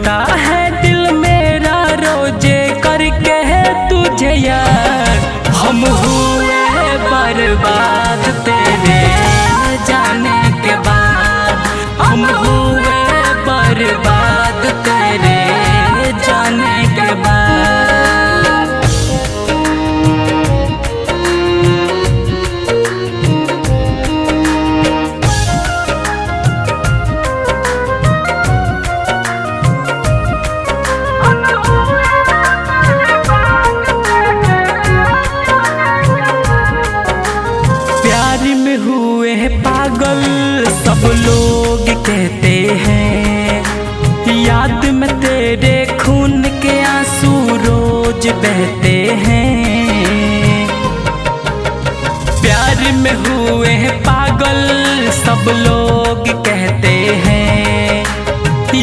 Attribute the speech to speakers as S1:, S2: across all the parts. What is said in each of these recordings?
S1: रोता है दिल मेरा रोजे करके है तुझे यार। हम हुए बर्बाद तेरे जाने के बाद, हम हुए बर्बाद तेरे जाने के बाद। हुए पागल सब लोग कहते हैं, याद में तेरे खून के आंसू रोज बहते हैं। प्यार में हुए पागल सब लोग कहते हैं,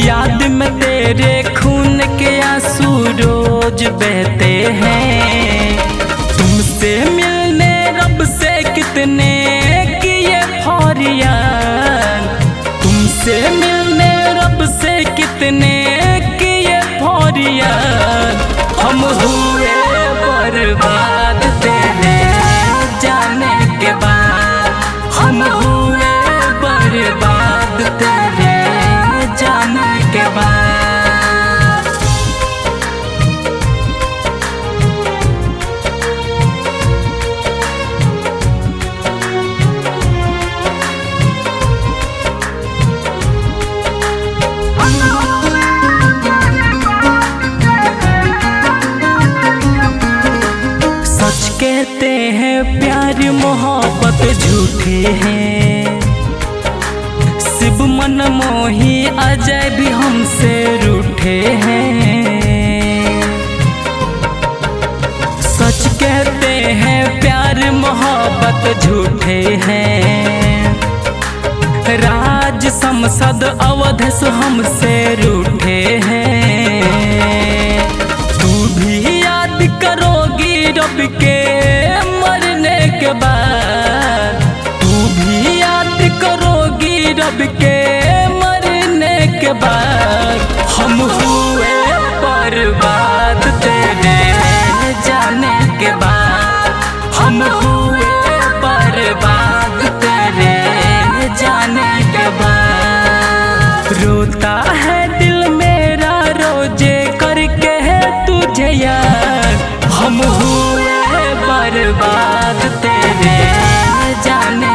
S1: याद में तेरे खून के आंसू रोज बहते हैं। तुमसे मिलने रब से कितने तुमसे मिलने रब से कितने किए फौरियान। हम हुए बर्बाद तेरे जाने के बाद, हम हुए बर्बाद तेरे जाने के बाद। कहते हैं प्यार मोहब्बत झूठे हैं, शिव मन मोही अजय भी हमसे रूठे हैं। सच कहते हैं प्यार मोहब्बत झूठे हैं, राज संसद अवधेश हमसे रूठे हैं। तू भी याद करोगी रब के मरने के बाद, तू भी याद करोगी रब के मरने के बाद। हम हुए बर्बाद तेरे जाने के बाद, हम हुए बर्बाद तेरे जाने के बाद। रोता है दिल मेरा रोजे करके है तुझे यार। हम हुए बर्बाद तेरे जाने